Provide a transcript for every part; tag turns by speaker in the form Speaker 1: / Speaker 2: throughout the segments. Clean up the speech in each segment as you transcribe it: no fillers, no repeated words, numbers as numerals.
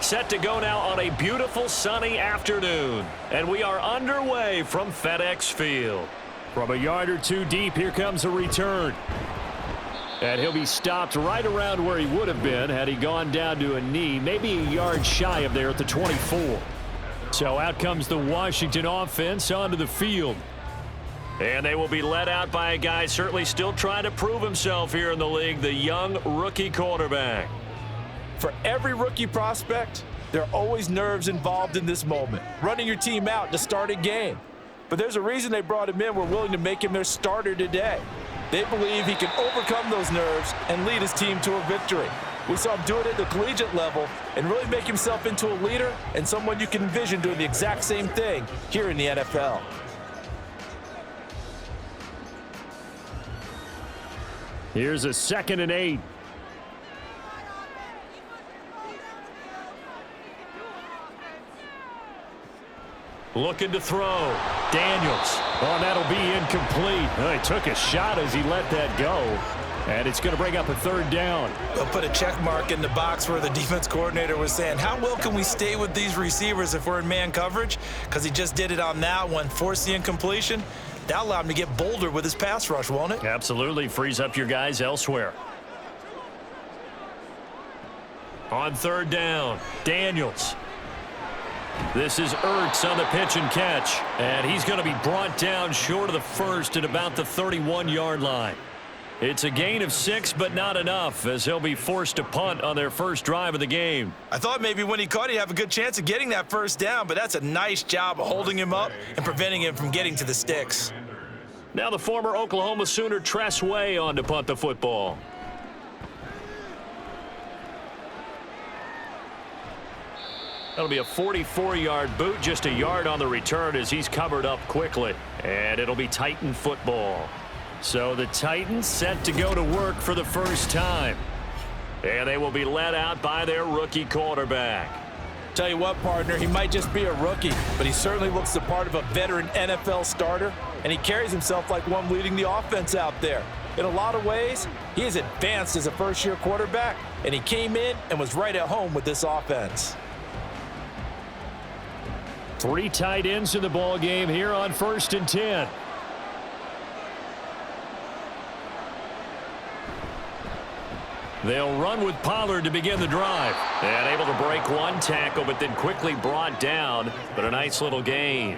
Speaker 1: Set to go now on a beautiful sunny afternoon. And we are underway from FedEx Field. From a yard or two deep, here comes a return. And he'll be stopped right around where he would have been had he gone down to a knee, maybe a yard shy of there at the 24. So out comes the Washington offense onto the field. And they will be led out by a guy certainly still trying to prove himself here in the league, the young rookie quarterback.
Speaker 2: For every rookie prospect, there are always nerves involved in this moment, running your team out to start a game. But there's a reason they brought him in. We're willing to make him their starter today. They believe he can overcome those nerves and lead his team to a victory. We saw him do it at the collegiate level and really make himself into a leader and someone you can envision doing the exact same thing here in the NFL.
Speaker 1: Here's a 2nd and 8. Looking to throw. Daniels. Oh, that'll be incomplete. Oh, he took a shot as he let that go. And it's going to bring up a 3rd down.
Speaker 3: They'll put a check mark in the box where the defense coordinator was saying, how well can we stay with these receivers if we're in man coverage? Because he just did it on that one, forced the incompletion. That allowed him to get bolder with his pass rush, won't it?
Speaker 1: Absolutely. Frees up your guys elsewhere. On 3rd down, Daniels. This is Ertz on the pitch and catch. And he's going to be brought down short of the first at about the 31-yard line. It's a gain of 6, but not enough, as he'll be forced to punt on their first drive of the game.
Speaker 3: I thought maybe when he caught, he'd have a good chance of getting that 1st down, but that's a nice job of holding him up and preventing him from getting to the sticks.
Speaker 1: Now the former Oklahoma Sooner Tress Way on to punt the football. That'll be a 44-yard boot, just a yard on the return as he's covered up quickly. And it'll be Titan football. So the Titans set to go to work for the first time. And they will be led out by their rookie quarterback.
Speaker 2: Tell you what, partner, he might just be a rookie, but he certainly looks the part of a veteran NFL starter, and he carries himself like one leading the offense out there. In a lot of ways, he is advanced as a first-year quarterback, and he came in and was right at home with this offense.
Speaker 1: 3 tight ends in the ball game here on 1st and 10. They'll run with Pollard to begin the drive. And able to break one tackle, but then quickly brought down. But a nice little gain.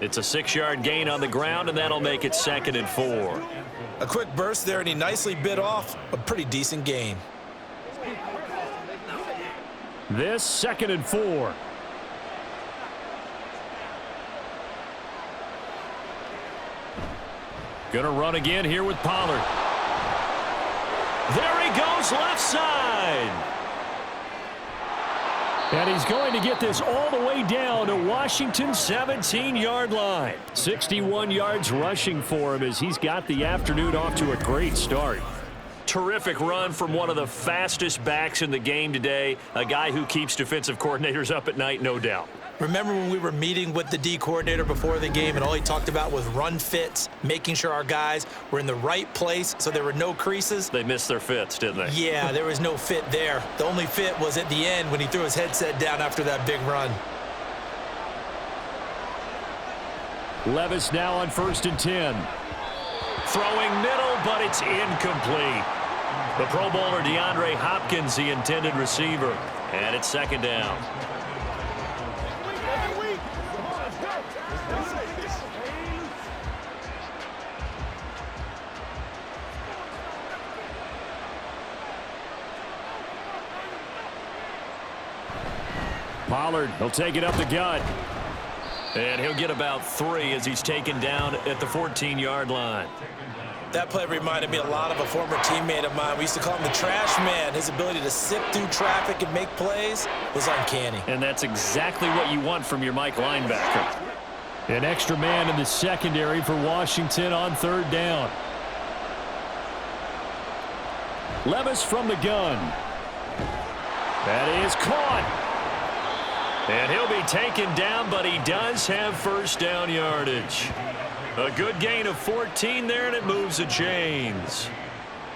Speaker 1: It's a 6-yard gain on the ground, and that'll make it 2nd and 4.
Speaker 3: A quick burst there, and he nicely bit off a pretty decent gain.
Speaker 1: This 2nd and 4. Gonna run again here with Pollard. There he goes, left side. And he's going to get this all the way down to Washington's 17-yard line. 61 yards rushing for him as he's got the afternoon off to a great start. Terrific run from one of the fastest backs in the game today. A guy who keeps defensive coordinators up at night, no doubt.
Speaker 3: Remember when we were meeting with the D coordinator before the game and all he talked about was run fits, making sure our guys were in the right place so there were no creases?
Speaker 1: They missed their fits, didn't they?
Speaker 3: Yeah, there was no fit there. The only fit was at the end when he threw his headset down after that big run.
Speaker 1: Levis now on 1st and 10. Throwing middle, but it's incomplete. The Pro Bowler DeAndre Hopkins, the intended receiver. And it's 2nd down. Pollard, he'll take it up the gut. And he'll get about 3 as he's taken down at the 14-yard line.
Speaker 3: That play reminded me a lot of a former teammate of mine. We used to call him the trash man. His ability to sift through traffic and make plays was uncanny.
Speaker 1: And that's exactly what you want from your Mike linebacker. An extra man in the secondary for Washington on 3rd down. Levis from the gun. That is caught. And he'll be taken down, but he does have 1st down yardage. A good gain of 14 there, and it moves the chains.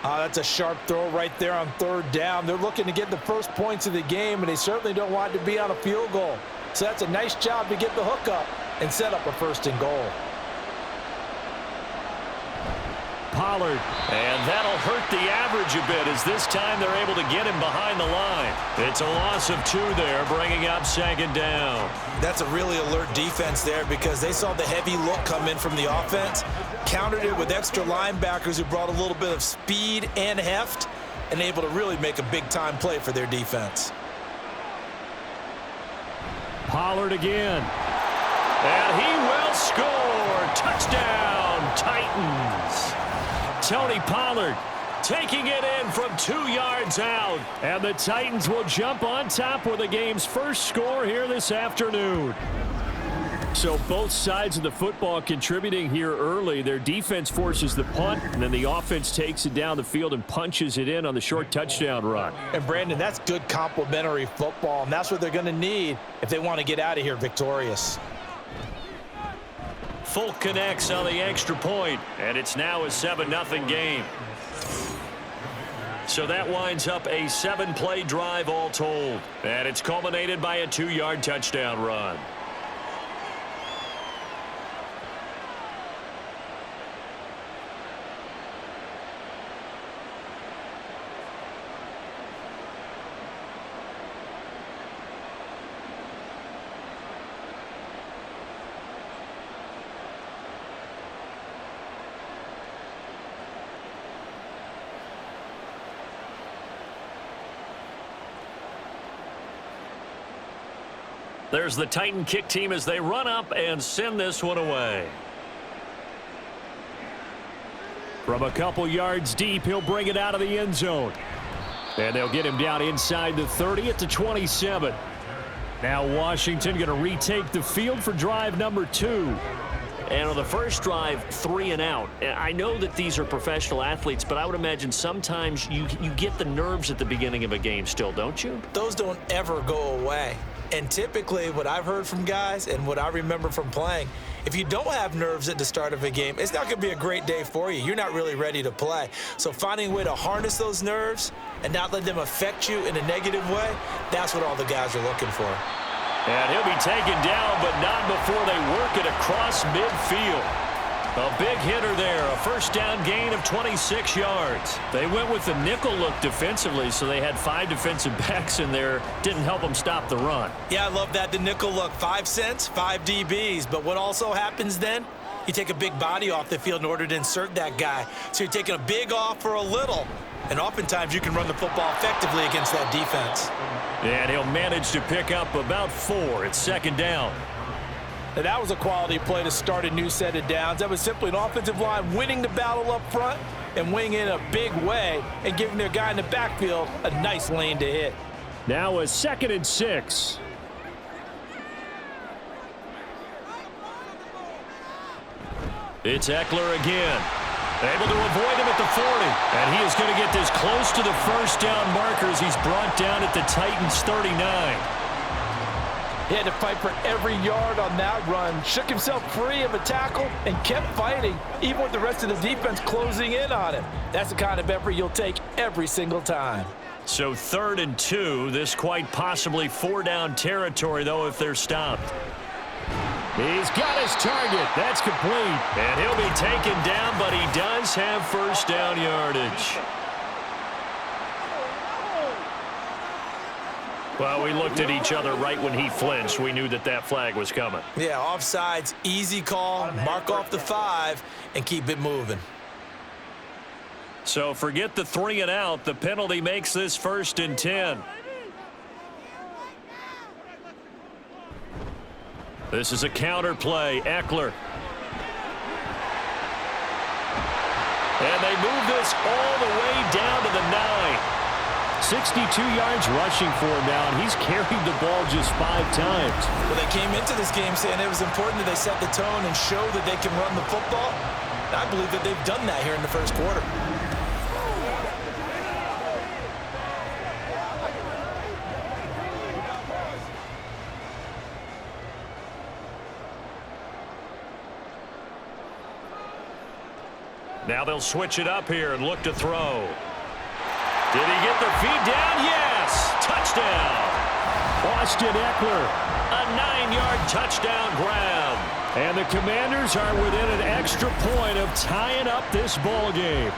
Speaker 2: That's a sharp throw right there on third down. They're looking to get the first points of the game, and they certainly don't want it to be on a field goal. So that's a nice job to get the hook up and set up a first and goal.
Speaker 1: Pollard, and that'll hurt the average a bit as this time they're able to get him behind the line. It's a loss of 2 there, bringing up second down.
Speaker 3: That's a really alert defense there because they saw the heavy look come in from the offense, countered it with extra linebackers who brought a little bit of speed and heft, and able to really make a big-time play for their defense.
Speaker 1: Pollard again. And he will score. Touchdown, Titans. Tony Pollard taking it in from 2 yards out. And the Titans will jump on top with the game's first score here this afternoon. So both sides of the football contributing here early. Their defense forces the punt, and then the offense takes it down the field and punches it in on the short touchdown run.
Speaker 2: And, Brandon, that's good complementary football, and that's what they're going to need if they want to get out of here victorious.
Speaker 1: Folk connects on the extra point, and it's now a 7-0 game. So that winds up a 7-play drive all told, and it's culminated by a 2-yard touchdown run. There's the Titan kick team as they run up and send this one away. From a couple yards deep, he'll bring it out of the end zone. And they'll get him down inside the 30 at the 27. Now Washington going to retake the field for drive number 2. And on the first drive, 3 and out. I know that these are professional athletes, but I would imagine sometimes you get the nerves at the beginning of a game still, don't you?
Speaker 3: Those don't ever go away. And typically what I've heard from guys and what I remember from playing, if you don't have nerves at the start of a game, it's not going to be a great day for you. You're not really ready to play. So finding a way to harness those nerves and not let them affect you in a negative way, that's what all the guys are looking for.
Speaker 1: And he'll be taken down, but not before they work it across midfield. A big hitter there, a first down gain of 26 yards. They went with the nickel look defensively, so they had 5 defensive backs in there. Didn't help them stop the run.
Speaker 3: Yeah, I love that, the nickel look. 5 cents, 5 DBs. But what also happens then? You take a big body off the field in order to insert that guy. So you're taking a big off for a little. And oftentimes you can run the football effectively against that defense.
Speaker 1: And he'll manage to pick up about 4 at second down.
Speaker 2: Now, that was a quality play to start a new set of downs. That was simply an offensive line winning the battle up front and winning in a big way and giving their guy in the backfield a nice lane to hit.
Speaker 1: Now a 2nd and 6. It's Eckler again. Able to avoid him at the 40. And he is going to get this close to the first down markers. He's brought down at the Titans 39.
Speaker 2: He had to fight for every yard on that run. Shook himself free of a tackle and kept fighting, even with the rest of the defense closing in on him. That's the kind of effort you'll take every single time.
Speaker 1: So 3rd and 2. This quite possibly 4-down territory, though, if they're stopped. He's got his target. That's complete. And he'll be taken down, but he does have first down yardage. Well, we looked at each other right when he flinched. We knew that that flag was coming.
Speaker 3: Yeah, offsides, easy call, mark off the 5, and keep it moving.
Speaker 1: So forget the 3 and out. The penalty makes this 1st and 10. This is a counter play. Eckler. And they move this all the way down to the 9. 62 yards rushing for him now, and he's carried the ball just 5 times.
Speaker 3: Well, they came into this game saying it was important that they set the tone and show that they can run the football. And I believe that they've done that here in the first quarter.
Speaker 1: Now they'll switch it up here and look to throw. Did he get the feet down? Yes! Touchdown! Austin Eckler, a 9-yard touchdown grab. And the Commanders are within an extra point of tying up this ball game.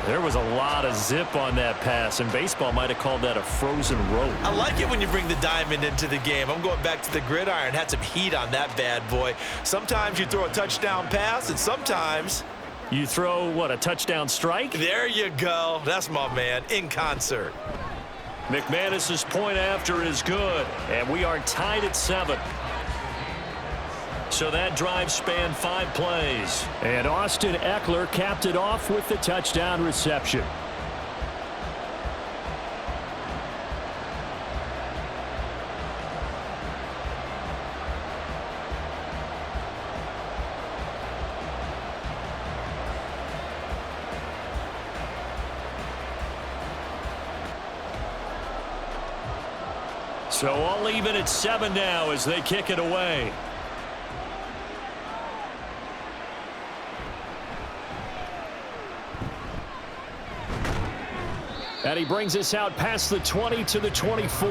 Speaker 1: There was a lot of zip on that pass, and baseball might have called that a frozen rope.
Speaker 3: I like it when you bring the diamond into the game. I'm going back to the gridiron. Had some heat on that bad boy. Sometimes you throw a touchdown pass, and sometimes
Speaker 1: you throw, what, a touchdown strike?
Speaker 3: There you go. That's my man, in concert.
Speaker 1: McManus's point after is good, and we are tied at 7. So that drive spanned 5 plays. And Austin Eckler capped it off with the touchdown reception. So all even at 7 now as they kick it away. And he brings us out past the 20 to the 24.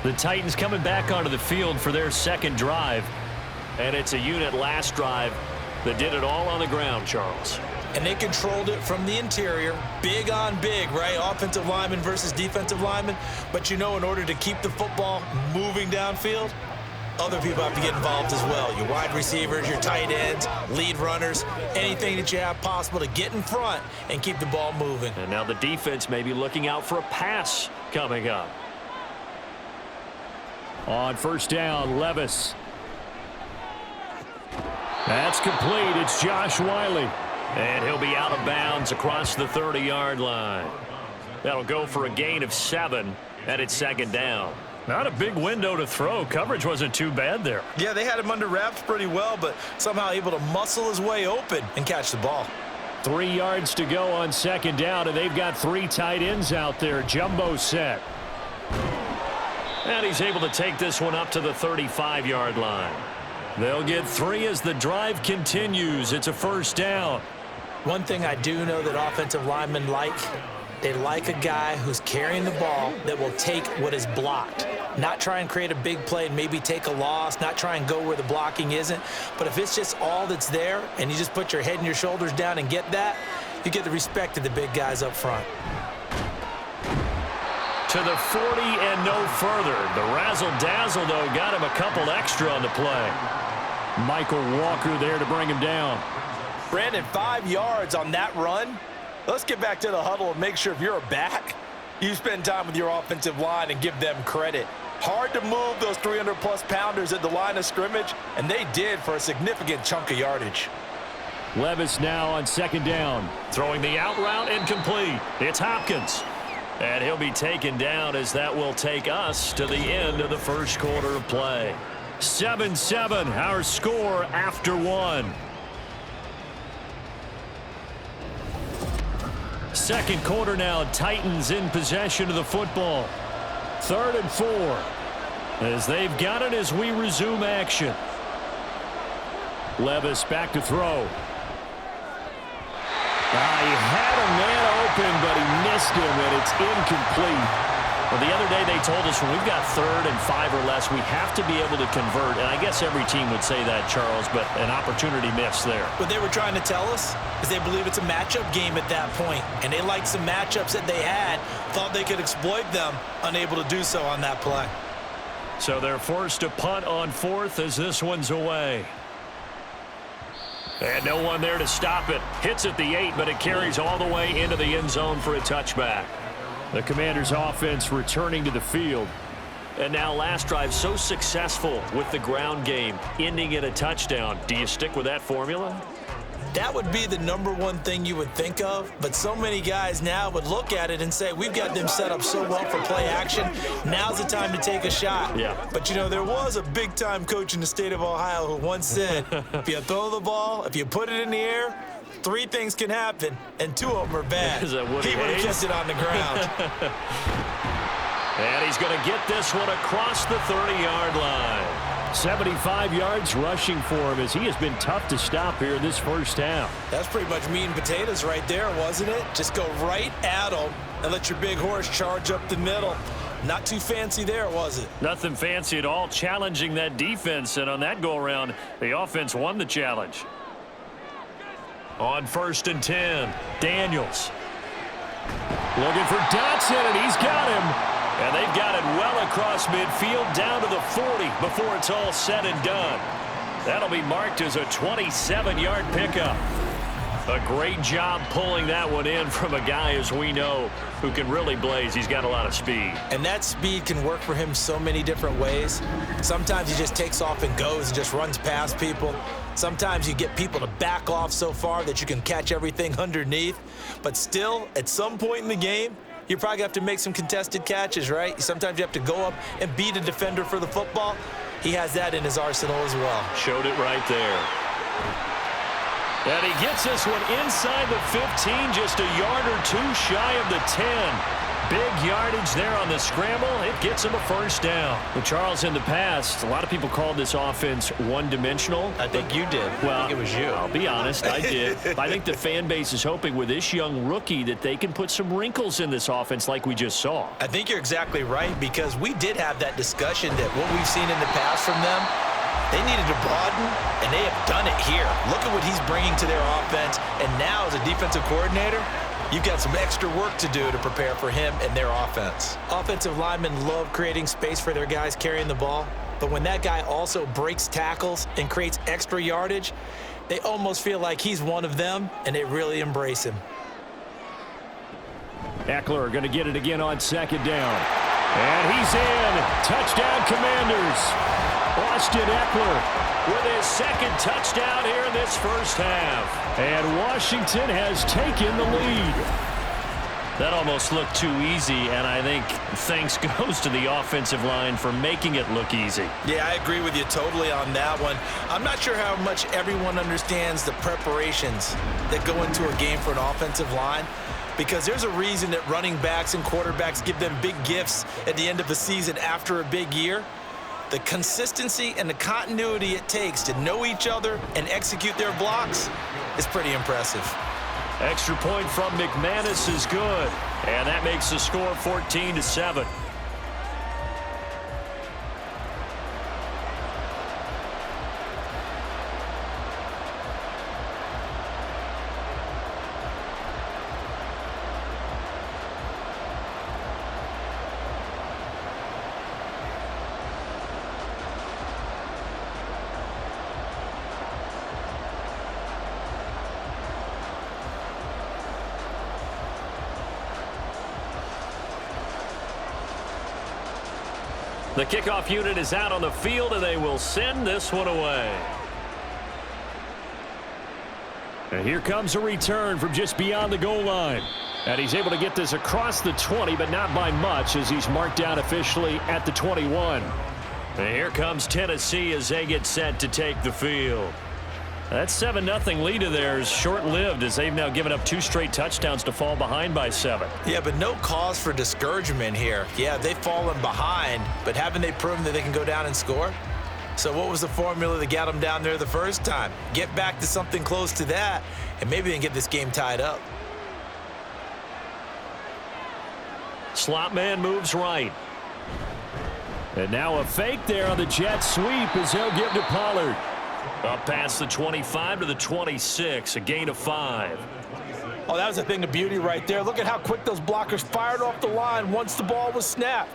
Speaker 1: The Titans coming back onto the field for their second drive. And it's a unit last drive that did it all on the ground, Charles.
Speaker 3: And they controlled it from the interior. Big on big, right? Offensive lineman versus defensive lineman. But you know, in order to keep the football moving downfield, other people have to get involved as well. Your wide receivers, your tight ends, lead runners, anything that you have possible to get in front and keep the ball moving.
Speaker 1: And now the defense may be looking out for a pass coming up. On first down, Levis. That's complete. It's Josh Wiley. And he'll be out of bounds across the 30-yard line. That'll go for a gain of 7, and it's second down. Not a big window to throw. Coverage wasn't too bad there.
Speaker 3: Yeah, they had him under wraps pretty well, but somehow able to muscle his way open and catch the ball.
Speaker 1: 3 yards to go on second down, and they've got 3 tight ends out there. Jumbo set. And he's able to take this one up to the 35-yard line. They'll get 3 as the drive continues. It's a first down.
Speaker 3: One thing I do know that offensive linemen like, they like a guy who's carrying the ball that will take what is blocked. Not try and create a big play and maybe take a loss, not try and go where the blocking isn't. But if it's just all that's there and you just put your head and your shoulders down and get that, you get the respect of the big guys up front.
Speaker 1: To the 40 and no further. The razzle-dazzle, though, got him a couple extra on the play. Michael Walker there to bring him down.
Speaker 2: Brandon, 5 yards on that run. Let's get back to the huddle and make sure if you're a back, you spend time with your offensive line and give them credit. Hard to move those 300-plus pounders at the line of scrimmage, and they did for a significant chunk of yardage.
Speaker 1: Levis now on second down. Throwing the out route incomplete. It's Hopkins. And he'll be taken down as that will take us to the end of the first quarter of play. 7-7, our score after 1. Second quarter now, Titans in possession of the football. 3rd and 4 as they've got it as we resume action. Levis back to throw. He had a man open, but he missed him, and it's incomplete. Well, the other day they told us when we've got 3rd and 5 or less, we have to be able to convert. And I guess every team would say that, Charles, but an opportunity missed there.
Speaker 3: What they were trying to tell us is they believe it's a matchup game at that point, and they liked some matchups that they had, thought they could exploit them, unable to do so on that play.
Speaker 1: So they're forced to punt on 4th as this one's away. And no one there to stop it. Hits at the 8, but it carries all the way into the end zone for a touchback. The Commanders' offense returning to the field. And now last drive so successful with the ground game, ending in a touchdown. Do you stick with that formula?
Speaker 3: That would be the #1 thing you would think of, but so many guys now would look at it and say, we've got them set up so well for play action. Now's the time to take a shot.
Speaker 1: Yeah.
Speaker 3: But, you know, there was a big-time coach in the state of Ohio who once said, if you throw the ball, if you put it in the air, 3 things can happen, and 2 of them are bad.
Speaker 1: Is that
Speaker 3: he would have kept it on the ground.
Speaker 1: And he's going to get this one across the 30-yard line. 75 yards rushing for him as he has been tough to stop here in this first half.
Speaker 3: That's pretty much meat and potatoes right there, wasn't it? Just go right at him and let your big horse charge up the middle. Not too fancy there, was it?
Speaker 1: Nothing fancy at all, challenging that defense, and on that go-around, the offense won the challenge. On 1st and 10, Daniels. Looking for Dotson, and he's got him. And they've got it well across midfield down to the 40 before it's all said and done. That'll be marked as a 27-yard pickup. A great job pulling that one in from a guy, as we know, who can really blaze. He's got a lot of speed.
Speaker 3: And that speed can work for him so many different ways. Sometimes he just takes off and goes and just runs past people. Sometimes you get people to back off so far that you can catch everything underneath. But still, at some point in the game, you're probably going to have to make some contested catches, right? Sometimes you have to go up and beat a defender for the football. He has that in his arsenal as well.
Speaker 1: Showed it right there. And he gets this one inside the 15, just a yard or two shy of the 10. Big yardage there on the scramble. It gets him a first down. Well, Charles, in the past, a lot of people called this offense one-dimensional.
Speaker 3: I think you did.
Speaker 1: Well,
Speaker 3: I think it was you.
Speaker 1: I'll be honest, I did. I think the fan base is hoping with this young rookie that they can put some wrinkles in this offense like we just saw.
Speaker 3: I think you're exactly right, because we did have that discussion that what we've seen in the past from them, they needed to broaden, and they have done it here. Look at what he's bringing to their offense, and now as a defensive coordinator, you've got some extra work to do to prepare for him and their offense. Offensive linemen love creating space for their guys carrying the ball, but when that guy also breaks tackles and creates extra yardage, they almost feel like he's one of them, and they really embrace him.
Speaker 1: Eckler going to get it again on 2nd down. And he's in. Touchdown, Commanders. Austin Eckler with his 2nd touchdown here in this first half. And Washington has taken the lead. That almost looked too easy, and I think thanks goes to the offensive line for making it look easy.
Speaker 3: Yeah, I agree with you totally on that one. I'm not sure how much everyone understands the preparations that go into a game for an offensive line, because there's a reason that running backs and quarterbacks give them big gifts at the end of the season after a big year. The consistency and the continuity it takes to know each other and execute their blocks is pretty impressive.
Speaker 1: Extra point from McManus is good, and that makes the score 14-7. The kickoff unit is out on the field, and they will send this one away. And here comes a return from just beyond the goal line. And he's able to get this across the 20, but not by much, as he's marked down officially at the 21. And here comes Tennessee as they get set to take the field. That 7-0 lead of theirs short-lived, as they've now given up 2 straight touchdowns to fall behind by 7.
Speaker 3: Yeah, but no cause for discouragement here. Yeah, they've fallen behind, but haven't they proven that they can go down and score? So what was the formula that got them down there the first time? Get back to something close to that, and maybe they can get this game tied up.
Speaker 1: Slot man moves right. And now a fake there on the jet sweep as they'll give to Pollard. Up past the 25 to the 26, a gain of 5.
Speaker 2: Oh, that was a thing of beauty right there. Look at how quick those blockers fired off the line once the ball was snapped.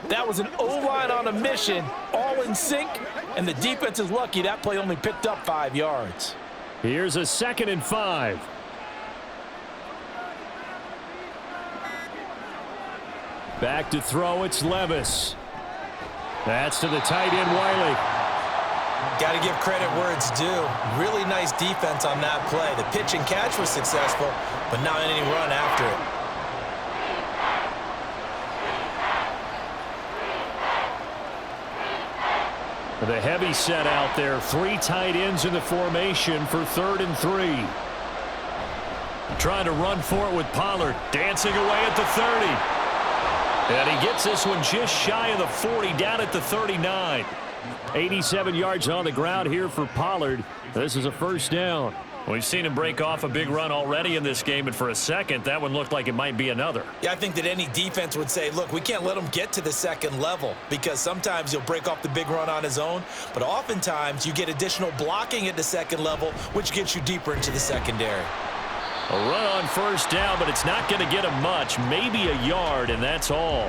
Speaker 2: That was an O-line on a mission, all in sync, and the defense is lucky that play only picked up 5 yards.
Speaker 1: Here's a 2nd and 5. Back to throw, it's Levis. That's to the tight end, Wiley.
Speaker 3: Got to give credit where it's due. Really nice defense on that play. The pitch and catch was successful, but not any run after it.
Speaker 1: The heavy set out there. 3 tight ends in the formation for 3rd and 3. Trying to run for it with Pollard. Dancing away at the 30. And he gets this one just shy of the 40, down at the 39. 87 yards on the ground here for Pollard. This is a first down. We've seen him break off a big run already in this game, and for a second, that one looked like it might be another.
Speaker 3: Yeah, I think that any defense would say, look, we can't let him get to the second level because sometimes he'll break off the big run on his own, but oftentimes you get additional blocking at the second level, which gets you deeper into the secondary.
Speaker 1: A run on first down, but it's not going to get him much, maybe a yard, and that's all.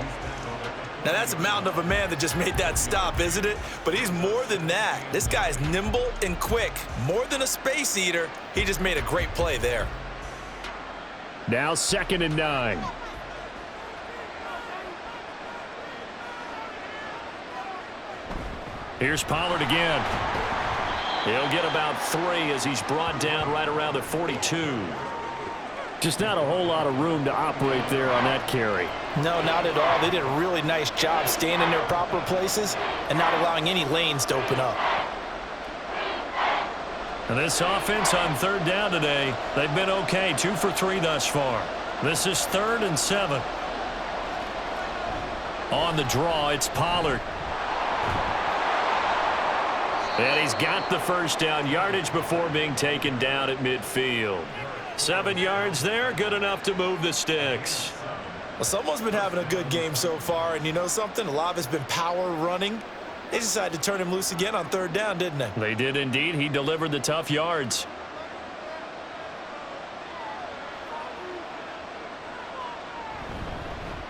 Speaker 3: Now, that's a mountain of a man that just made that stop, isn't it? But he's more than that. This guy's nimble and quick. More than a space eater, he just made a great play there.
Speaker 1: Now 2nd and 9. Here's Pollard again. He'll get about 3 as he's brought down right around the 42. Just not a whole lot of room to operate there on that carry.
Speaker 2: No, not at all. They did a really nice job staying in their proper places and not allowing any lanes to open up.
Speaker 1: And this offense on 3rd down today, they've been okay. 2 for 3 thus far. This is 3rd and 7. On the draw, it's Pollard. And he's got the first down, yardage before being taken down at midfield. 7 yards there, good enough to move the sticks.
Speaker 3: Well, someone's been having a good game so far, and you know something? A lot of it's been power running. They decided to turn him loose again on 3rd down, didn't they?
Speaker 1: They did indeed. He delivered the tough yards.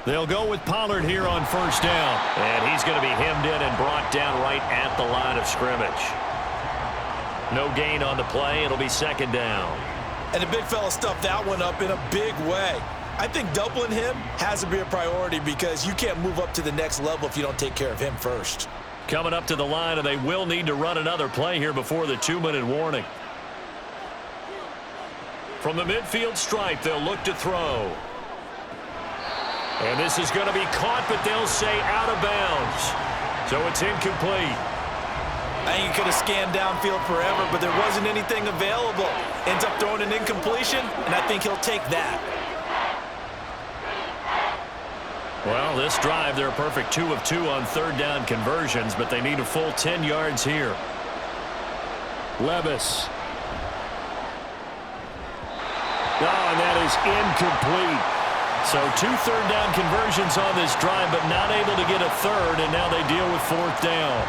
Speaker 1: They'll go with Pollard here on first down. And he's going to be hemmed in and brought down right at the line of scrimmage. No gain on the play. It'll be 2nd down.
Speaker 3: And the big fella stuffed that one up in a big way. I think doubling him has to be a priority because you can't move up to the next level if you don't take care of him first.
Speaker 1: Coming up to the line, and they will need to run another play here before the 2-minute warning. From the midfield stripe, they'll look to throw. And this is going to be caught, but they'll say out of bounds. So it's incomplete.
Speaker 3: I think he could have scanned downfield forever, but there wasn't anything available. Ends up throwing an incompletion, and I think he'll take that.
Speaker 1: Well, this drive, they're a perfect 2 of 2 on 3rd down conversions, but they need a full 10 yards here. Levis. Oh, and that is incomplete. So 2 3rd down conversions on this drive, but not able to get a 3rd, and now they deal with 4th down.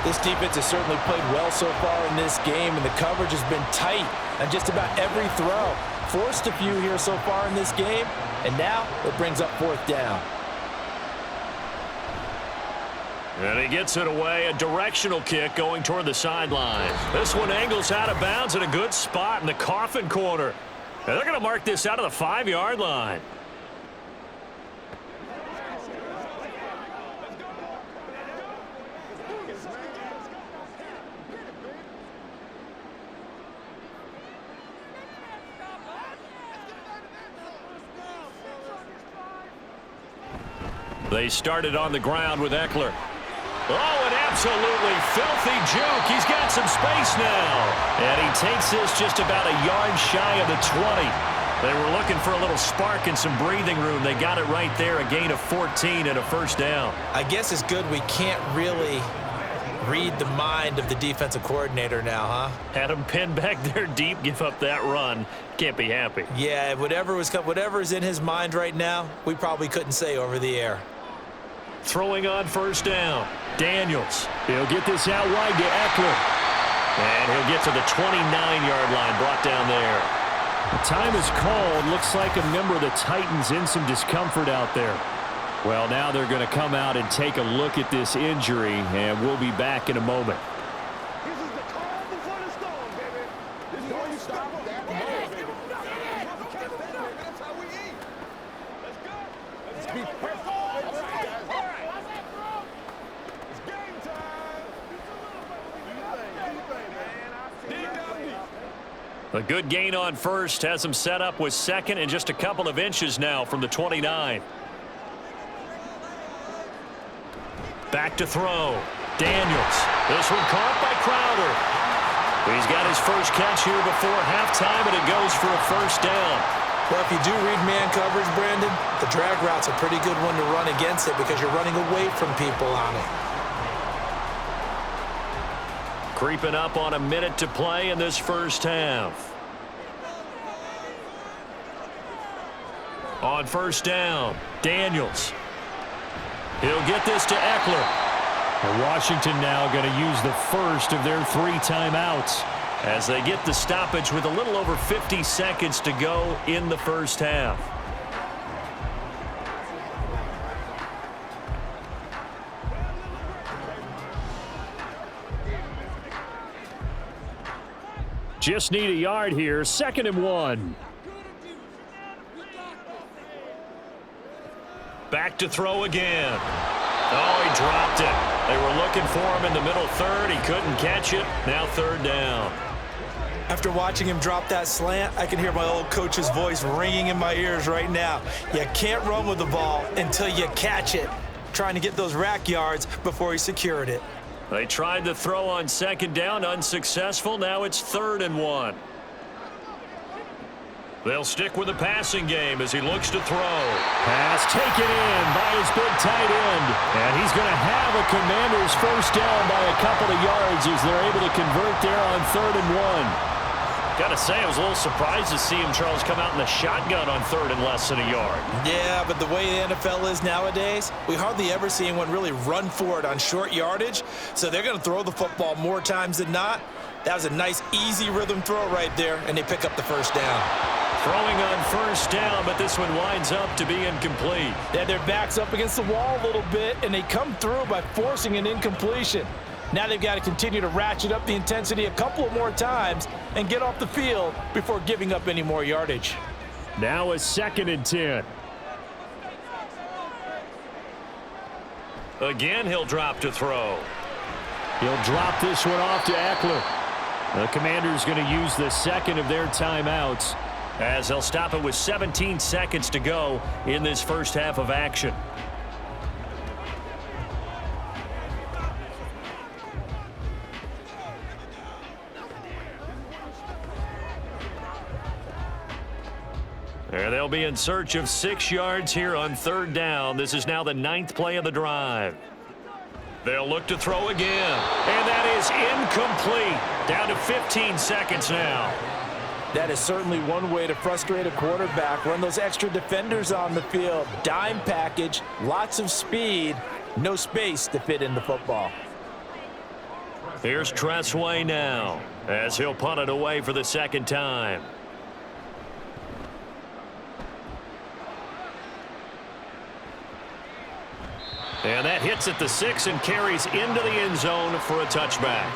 Speaker 2: This defense has certainly played well so far in this game, and the coverage has been tight on just about every throw. Forced a few here so far in this game, and now it brings up 4th down.
Speaker 1: And he gets it away, a directional kick going toward the sideline. This one angles out of bounds in a good spot in the coffin corner. And they're going to mark this out of the 5-yard line. They started on the ground with Eckler. Oh, an absolutely filthy juke. He's got some space now. And he takes this just about a yard shy of the 20. They were looking for a little spark and some breathing room. They got it right there, a gain of 14 and a first down.
Speaker 3: I guess it's good we can't really read the mind of the defensive coordinator now, huh?
Speaker 1: Had him pinned back there deep, give up that run. Can't be happy.
Speaker 3: Yeah, whatever is in his mind right now, we probably couldn't say over the air.
Speaker 1: Throwing on first down. Daniels. He'll get this out wide to Eckler. And he'll get to the 29-yard line, brought down there. The time is called. Looks like a member of the Titans in some discomfort out there. Well, now they're going to come out and take a look at this injury, and we'll be back in a moment.
Speaker 4: This is the calm before the storm, baby. This is where you stop that baby. That's how we eat. Let's go. Let's be perfect. It's game time. Do your thing, man. Dig down deep.
Speaker 1: A good gain on first has them set up with 2nd and just a couple of inches now from the 29. Back to throw. Daniels. This one caught by Crowder. He's got his first catch here before halftime, and it goes for a first down.
Speaker 3: Well, if you do read man coverage, Brandon, the drag route's a pretty good one to run against it because you're running away from people on it.
Speaker 1: Creeping up on a minute to play in this first half. On first down, Daniels. He'll get this to Eckler. And Washington now going to use the first of their 3 timeouts as they get the stoppage with a little over 50 seconds to go in the first half. Just need a yard here, 2nd and 1. Back to throw again. Oh, he dropped it. They were looking for him in the middle third. He couldn't catch it. Now 3rd down.
Speaker 3: After watching him drop that slant, I can hear my old coach's voice ringing in my ears right now. You can't run with the ball until you catch it. Trying to get those rack yards before he secured it.
Speaker 1: They tried to throw on 2nd down, unsuccessful. Now it's 3rd and 1. They'll stick with the passing game as he looks to throw. Pass taken in by his big tight end. And he's going to have a Commanders first down by a couple of yards as they're able to convert there on 3rd and 1. Got to say, I was a little surprised to see him, Charles, come out in the shotgun on 3rd and less than a yard.
Speaker 3: Yeah, but the way the NFL is nowadays, we hardly ever see anyone really run for it on short yardage. So they're going to throw the football more times than not. That was a nice, easy rhythm throw right there, and they pick up the first down.
Speaker 1: Throwing on first down, but this one winds up to be incomplete.
Speaker 2: They had their backs up against the wall a little bit, and they come through by forcing an incompletion. Now they've got to continue to ratchet up the intensity a couple of more times and get off the field before giving up any more yardage.
Speaker 1: Now a 2nd and 10. Again, he'll drop to throw. He'll drop this one off to Eckler. The Commanders going to use the 2nd of their timeouts as they'll stop it with 17 seconds to go in this first half of action. And they'll be in search of 6 yards here on 3rd down. This is now the 9th play of the drive. They'll look to throw again. And that is incomplete. Down to 15 seconds now.
Speaker 2: That is certainly one way to frustrate a quarterback. Run those extra defenders on the field. Dime package, lots of speed, no space to fit in the football.
Speaker 1: Here's Tressway now as he'll punt it away for the 2nd time. And that hits at the 6 and carries into the end zone for a touchback.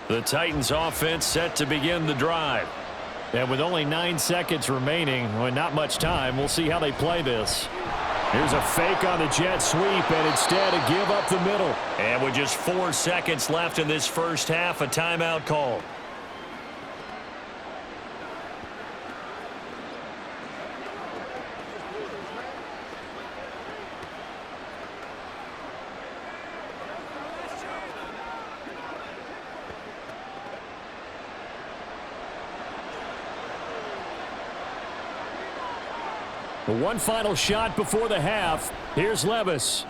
Speaker 1: The Titans offense set to begin the drive. And with only 9 seconds remaining, well, not much time, we'll see how they play this. Here's a fake on the jet sweep, and instead a give up the middle. And with just 4 seconds left in this first half, a timeout call. One final shot before the half. Here's Levis.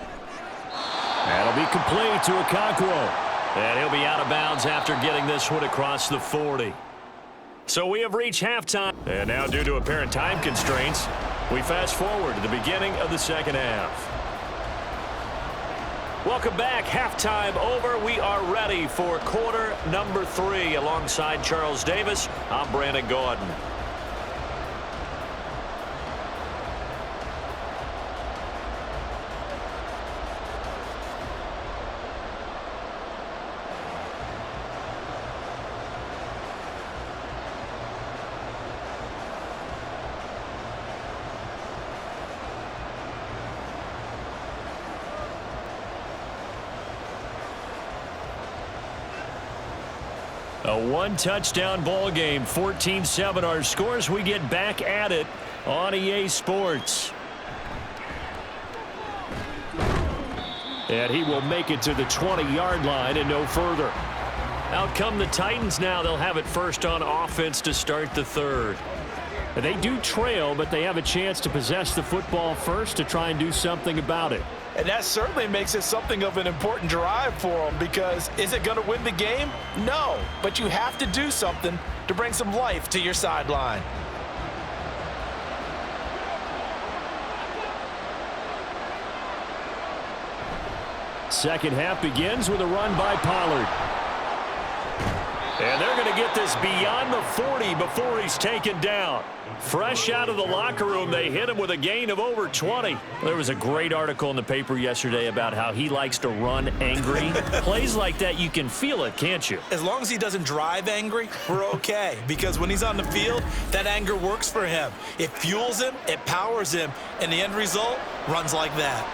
Speaker 1: That'll be complete to Okonkwo. And he'll be out of bounds after getting this one across the 40. So we have reached halftime. And now, due to apparent time constraints, we fast forward to the beginning of the 2nd half. Welcome back. Halftime over. We are ready for quarter number 3. Alongside Charles Davis, I'm Brandon Gordon. A 1-touchdown ball game, 14-7 our scores. We get back at it on EA Sports. And he will make it to the 20-yard line and no further. Out come the Titans now. They'll have it first on offense to start the third. They do trail, but they have a chance to possess the football first to try and do something about it.
Speaker 2: And that certainly makes it something of an important drive for them, because is it going to win the game? No, but you have to do something to bring some life to your sideline.
Speaker 1: Second half begins with a run by Pollard. And they're going to get this beyond the 40 before he's taken down. Fresh out of the locker room, they hit him with a gain of over 20. There was a great article in the paper yesterday about how he likes to run angry. Plays like that, you can feel it, can't you?
Speaker 3: As long as he doesn't drive angry, we're okay. Because when he's on the field, that anger works for him. It fuels him, it powers him, and the end result runs like that.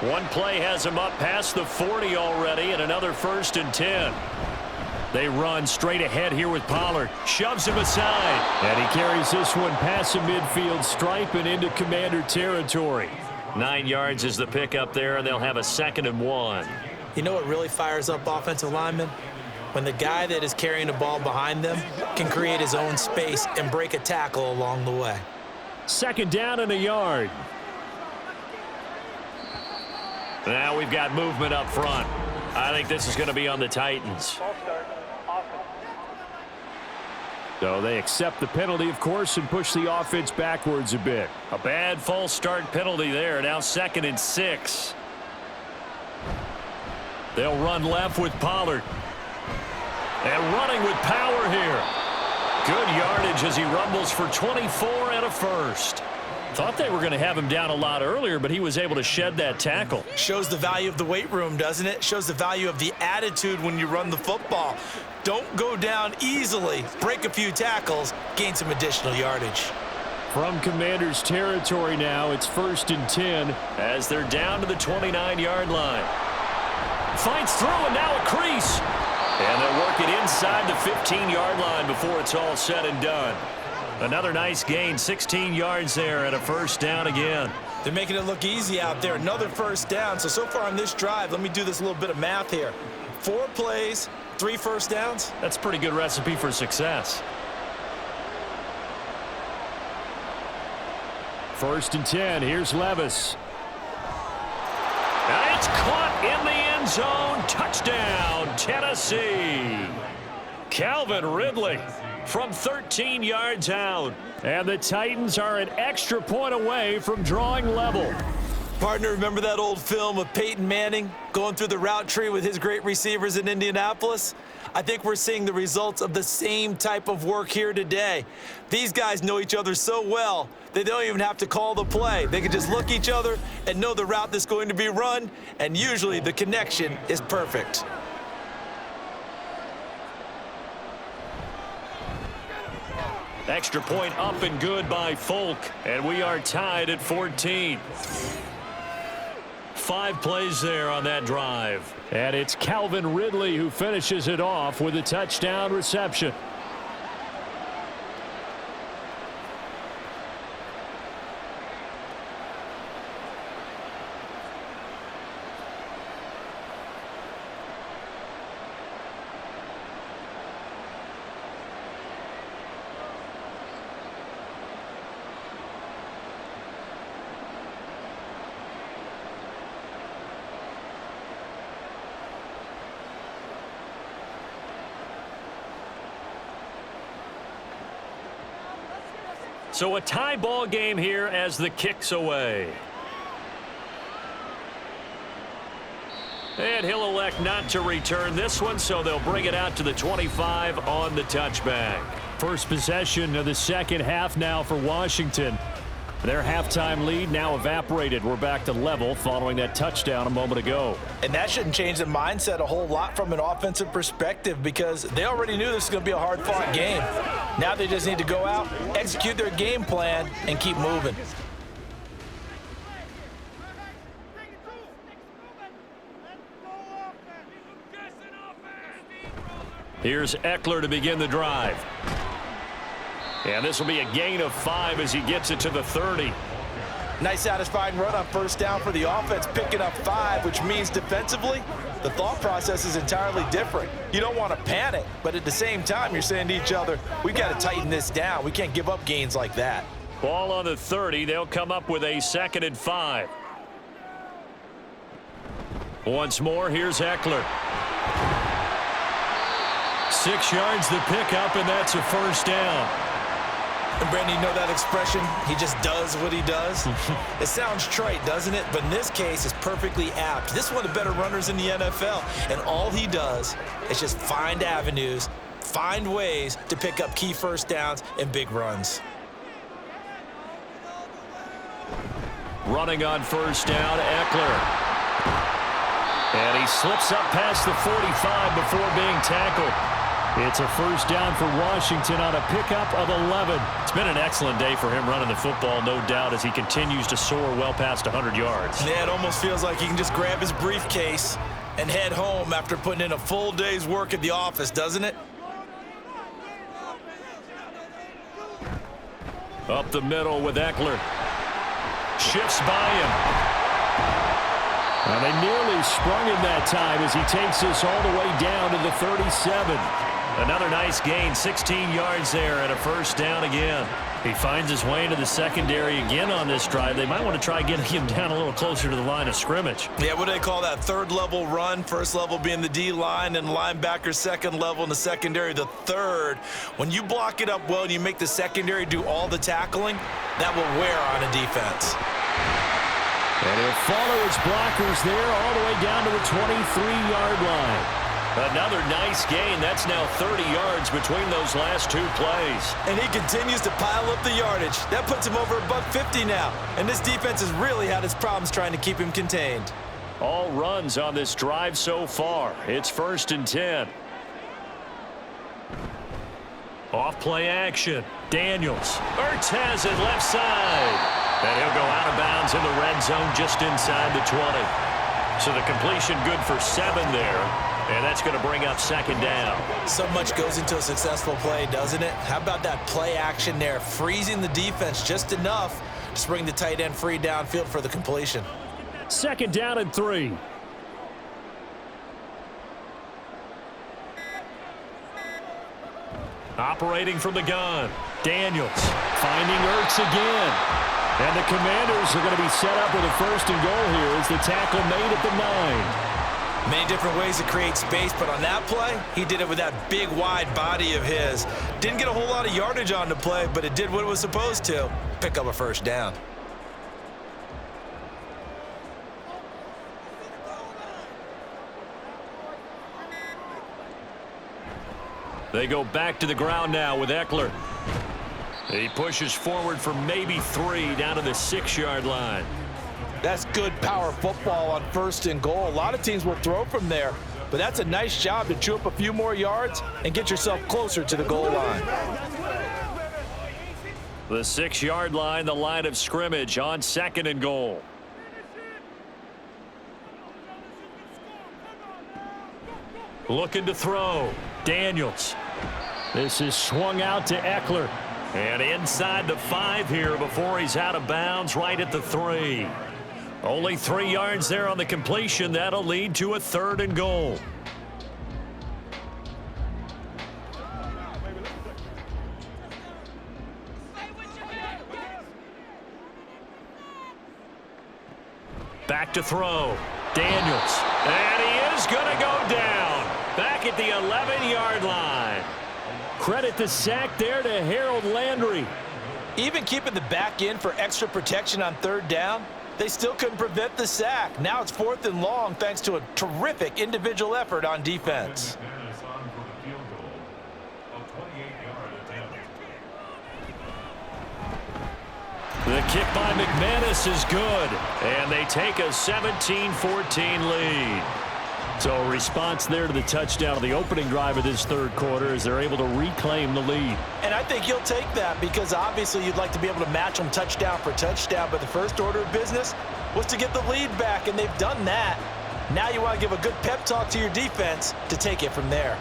Speaker 1: One play has him up past the 40 already, and another 1st and 10. They run straight ahead here with Pollard. Shoves him aside. And he carries this one past the midfield stripe and into Commander territory. 9 yards is the pickup there, and they'll have a 2nd and 1.
Speaker 3: You know what really fires up offensive linemen? When the guy that is carrying the ball behind them can create his own space and break a tackle along the way.
Speaker 1: 2nd down and a yard. Now we've got movement up front. I think this is going to be on the Titans. So they accept the penalty, of course, and push the offense backwards a bit. A bad false start penalty there. Now 2nd and 6. They'll run left with Pollard. And running with power here. Good yardage as he rumbles for 24 and a 1st. Thought they were going to have him down a lot earlier, but he was able to shed that tackle.
Speaker 3: Shows the value of the weight room, doesn't it? Shows the value of the attitude when you run the football. Don't go down easily. Break a few tackles, gain some additional yardage.
Speaker 1: From Commander's territory now, it's 1st and 10 as they're down to the 29-yard line. Fights through, and now a crease. And they'll work it inside the 15-yard line before it's all said and done. Another nice gain, 16 yards there, and a 1st down again.
Speaker 3: They're making it look easy out there. Another 1st down. So far on this drive, let me do this little bit of math here. 4 plays, 3 1st downs.
Speaker 1: That's a pretty good recipe for success. 1st and 10. Here's Levis. And it's caught in the end zone. Touchdown, Tennessee. Calvin Ridley from 13 yards out. And the Titans are an extra point away from drawing level.
Speaker 3: Partner, remember that old film of Peyton Manning going through the route tree with his great receivers in Indianapolis? I think we're seeing the results of the same type of work here today. These guys know each other so well, they don't even have to call the play. They can just look each other and know the route that's going to be run, and usually the connection is perfect.
Speaker 1: Extra point up and good by Folk, and we are tied at 14. 5 plays there on that drive. And it's Calvin Ridley who finishes it off with a touchdown reception. So a tie ball game here as the kick's away. And he'll elect not to return this one, so they'll bring it out to the 25 on the touchback. First possession of the second half now for Washington. Their halftime lead now evaporated. We're back to level following that touchdown a moment ago.
Speaker 2: And that shouldn't change the mindset a whole lot from an offensive perspective, because they already knew this was going to be a hard-fought game. Now they just need to go out, execute their game plan, and keep moving.
Speaker 1: Here's Eckler to begin the drive. And this will be a gain of 5 as he gets it to the 30.
Speaker 2: Nice satisfying run on first down for the offense, picking up 5, which means defensively, the thought process is entirely different. You don't want to panic, but at the same time, you're saying to each other, we've got to tighten this down. We can't give up gains like that.
Speaker 1: Ball on the 30. They'll come up with a 2nd and 5. Once more, here's Eckler. 6 yards the pickup, and that's a first down.
Speaker 3: And Brandon, you know that expression? He just does what he does. It sounds trite, doesn't it? But in this case, it's perfectly apt. This is one of the better runners in the NFL, and all he does is just find avenues, find ways to pick up key first downs and big runs.
Speaker 1: Running on first down, Eckler. And he slips up past the 45 before being tackled. It's a first down for Washington on a pickup of 11. It's been an excellent day for him running the football, no doubt, as he continues to soar well past 100 yards.
Speaker 3: Yeah, it almost feels like he can just grab his briefcase and head home after putting in a full day's work at the office, doesn't it?
Speaker 1: Up the middle with Eckler. Shifts by him. And they nearly sprung him that time as he takes this all the way down to the 37. Another nice gain, 16 yards there, and a first down again. He finds his way into the secondary again on this drive. They might want to try getting him down a little closer to the line of scrimmage.
Speaker 3: Yeah, what do they call that? Third level run, first level being the D-line, and linebacker second level in the secondary, the third. When you block it up well and you make the secondary do all the tackling, that will wear on a defense.
Speaker 1: And he'll follow his blockers there all the way down to the 23-yard line. Another nice gain. That's now 30 yards between those last 2 plays.
Speaker 3: And he continues to pile up the yardage. That puts him over $150 now. And this defense has really had its problems trying to keep him contained.
Speaker 1: All runs on this drive so far. It's 1st and 10. Off play action. Daniels. Ertz has it left side. And he'll go out of bounds in the red zone just inside the 20. So the completion good for 7 there. And that's going to bring up 2nd down.
Speaker 3: So much goes into a successful play, doesn't it? How about that play action there, freezing the defense just enough to bring the tight end free downfield for the completion.
Speaker 1: 2nd down and 3. Operating from the gun. Daniels finding Ertz again. And the Commanders are going to be set up with a 1st and goal here as the tackle made at the 9.
Speaker 3: Many different ways to create space, but on that play, he did it with that big, wide body of his. Didn't get a whole lot of yardage on the play, but it did what it was supposed to. Pick up a first down.
Speaker 1: They go back to the ground now with Eckler. He pushes forward for maybe 3 down to the 6-yard line.
Speaker 2: That's good power football on 1st and goal. A lot of teams will throw from there, but that's a nice job to chew up a few more yards and get yourself closer to the goal line.
Speaker 1: The 6-yard line, the line of scrimmage on 2nd and goal. Looking to throw. Daniels. This is swung out to Eckler. And inside the 5 here before he's out of bounds right at the 3. Only 3 yards there on the completion. That'll lead to a 3rd and goal. Back to throw. Daniels. And he is going to go down. Back at the 11-yard line. Credit the sack there to Harold Landry.
Speaker 2: Even keeping the back in for extra protection on 3rd down, they still couldn't prevent the sack. Now it's 4th and long thanks to a terrific individual effort on defense.
Speaker 1: The kick by McManus is good, and they take a 17-14 lead. So a response there to the touchdown of the opening drive of this 3rd quarter as they're able to reclaim the lead.
Speaker 2: And I think you'll take that because obviously you'd like to be able to match them touchdown for touchdown, but the first order of business was to get the lead back, and they've done that. Now you want to give a good pep talk to your defense to take it from there.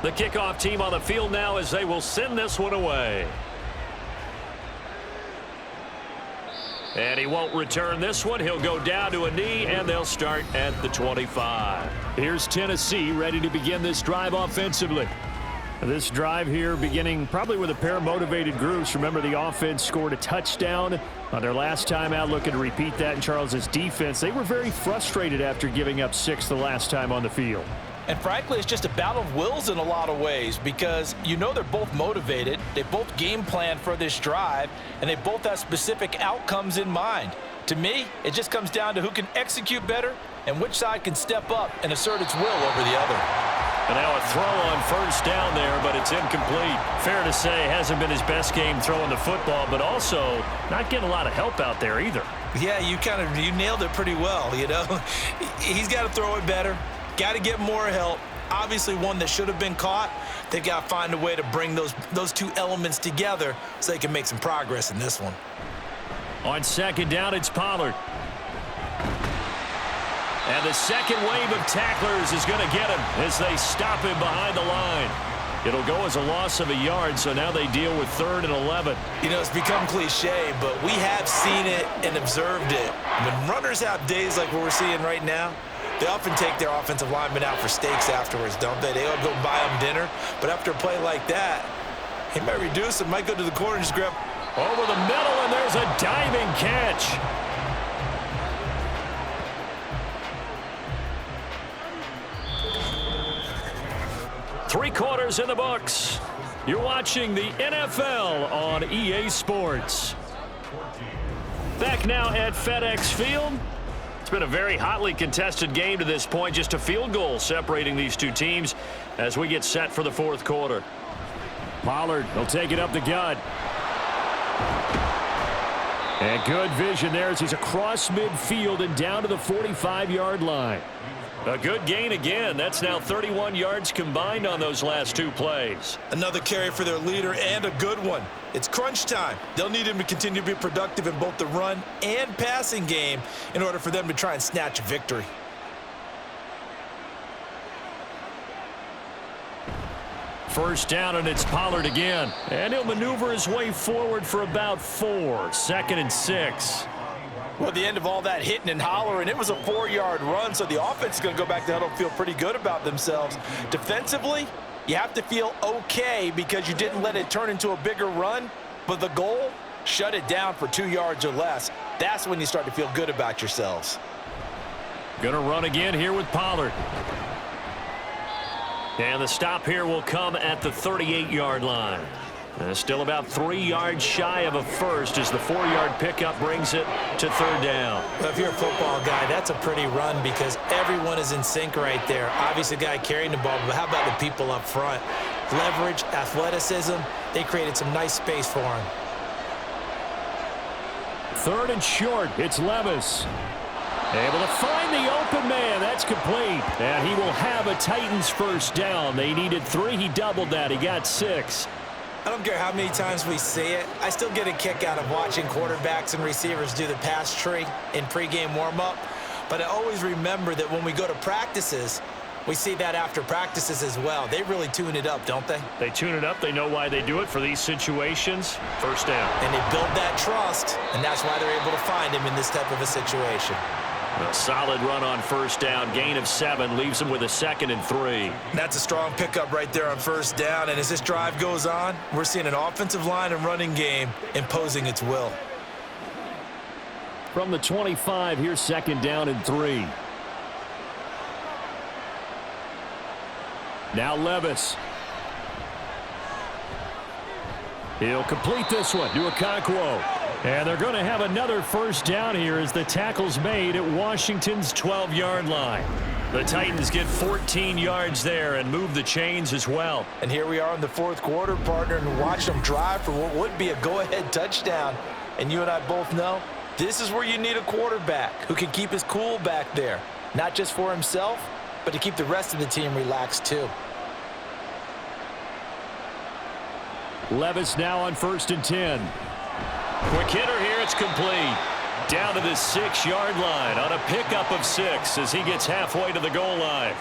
Speaker 1: The kickoff team on the field now as they will send this one away. And he won't return this one. He'll go down to a knee, and they'll start at the 25.
Speaker 5: Here's Tennessee ready to begin this drive offensively. This drive here beginning probably with a pair of motivated groups. Remember, the offense scored a touchdown on their last time out. Looking to repeat that in Charles's defense. They were very frustrated after giving up 6 the last time on the field.
Speaker 2: And frankly, it's just a battle of wills in a lot of ways because you know they're both motivated. They both game plan for this drive, and they both have specific outcomes in mind. To me, it just comes down to who can execute better and which side can step up and assert its will over the other.
Speaker 1: And now a throw on first down there, but it's incomplete. Fair to say, hasn't been his best game throwing the football, but also not getting a lot of help out there either.
Speaker 3: Yeah, you nailed it pretty well, you know. He's got to throw it better. Got to get more help. Obviously one that should have been caught. They've got to find a way to bring those two elements together so they can make some progress in this one.
Speaker 1: On second down, it's Pollard. And the second wave of tacklers is going to get him as they stop him behind the line. It'll go as a loss of a yard, so now they deal with 3rd and 11.
Speaker 3: You know, it's become cliche, but we have seen it and observed it. When runners have days like what we're seeing right now, they often take their offensive linemen out for steaks afterwards, don't they? They'll go buy them dinner. But after a play like that, he might reduce it, might go to the corner and just grab
Speaker 1: over the middle, and there's a diving catch. Three quarters in the books. You're watching the NFL on EA Sports. Back now at FedEx Field. It's been a very hotly contested game to this point. Just a field goal separating these two teams as we get set for the 4th quarter.
Speaker 5: Pollard will take it up the gut. And good vision there as he's across midfield and down to the 45-yard line.
Speaker 1: A good gain again. That's now 31 yards combined on those last 2 plays.
Speaker 3: another carry for their leader and a good one. It's crunch time. They'll need him to continue to be productive in both the run and passing game in order for them to try and snatch a victory.
Speaker 1: First down, and it's Pollard again. And he'll maneuver his way forward for about 4. 2nd and 6.
Speaker 2: Well, at the end of all that hitting and hollering, it was a 4-yard run, so the offense is going to go back to huddle and feel pretty good about themselves. Defensively, you have to feel okay because you didn't let it turn into a bigger run, but the goal, shut it down for 2 yards or less. That's when you start to feel good about yourselves.
Speaker 1: Going to run again here with Pollard. And the stop here will come at the 38-yard line. Still about 3 yards shy of a first as the 4-yard pickup brings it to 3rd down.
Speaker 3: Well, if you're a football guy, that's a pretty run because everyone is in sync right there. Obviously, the guy carrying the ball, but how about the people up front? Leverage, athleticism, they created some nice space for him.
Speaker 5: 3rd and short, it's Levis. Able to find the open man. That's complete. And he will have a Titans first down. They needed 3. He doubled that. He got 6.
Speaker 3: I don't care how many times we see it. I still get a kick out of watching quarterbacks and receivers do the pass tree in pregame warm-up. But I always remember that when we go to practices, we see that after practices as well. They really tune it up, don't they?
Speaker 1: They tune it up. They know why they do it for these situations. First down.
Speaker 3: And they build that trust, and that's why they're able to find him in this type of a situation.
Speaker 1: A solid run on first down. Gain of 7 leaves him with a 2nd and 3.
Speaker 3: That's a strong pickup right there on first down. And as this drive goes on, we're seeing an offensive line and running game imposing its will.
Speaker 5: From the 25, here's 2nd down and 3. Now Levis. He'll complete this one to Okonkwo. And they're going to have another first down here as the tackle's made at Washington's 12-yard line. The Titans get 14 yards there and move the chains as well.
Speaker 2: And here we are in the 4th quarter, partner, and watch them drive for what would be a go-ahead touchdown. And you and I both know this is where you need a quarterback who can keep his cool back there, not just for himself, but to keep the rest of the team relaxed too.
Speaker 5: Levis now on 1st and 10.
Speaker 1: Quick hitter here, it's complete. Down to the 6-yard line on a pickup of 6 as he gets halfway to the goal line.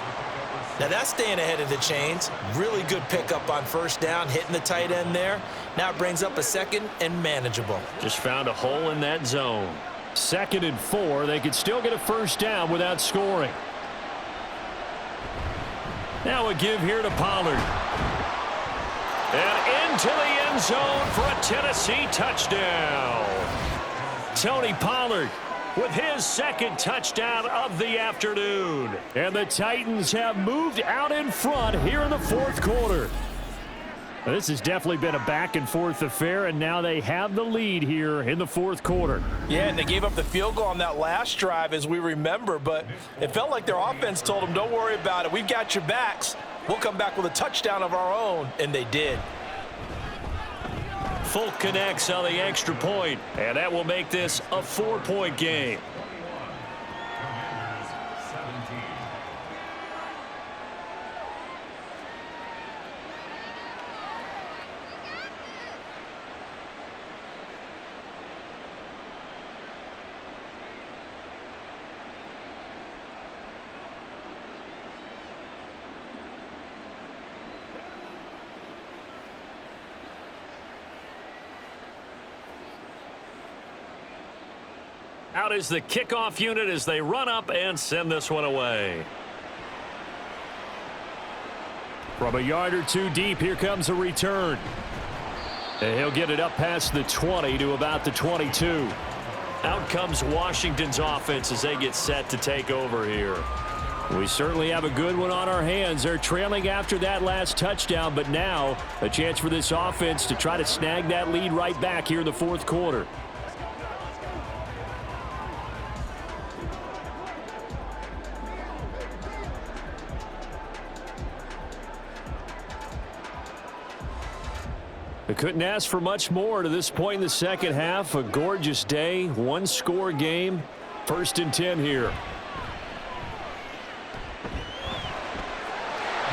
Speaker 3: Now that's staying ahead of the chains. Really good pickup on first down, hitting the tight end there. Now it brings up a second and manageable.
Speaker 5: Just found a hole in that zone. 2nd and 4. They could still get a first down without scoring. Now a give here to Pollard. And into the end zone for a Tennessee touchdown. Tony Pollard with his 2nd touchdown of the afternoon. And the Titans have moved out in front here in the 4th quarter. This has definitely been a back-and-forth affair, and now they have the lead here in the 4th quarter.
Speaker 2: Yeah, and they gave up the field goal on that last drive, as we remember, but it felt like their offense told them, don't worry about it. We've got your backs. We'll come back with a touchdown of our own, and they did.
Speaker 1: Folk connects on the extra point, and that will make this a 4-point game. Out is the kickoff unit as they run up and send this one away.
Speaker 5: From a yard or two deep, here comes a return. And he'll get it up past the 20 to about the 22.
Speaker 1: Out comes Washington's offense as they get set to take over here.
Speaker 5: We certainly have a good one on our hands. They're trailing after that last touchdown, but now a chance for this offense to try to snag that lead right back here in the 4th quarter. They couldn't ask for much more to this point in the 2nd half. A gorgeous day, 1-score game. 1st and 10 here.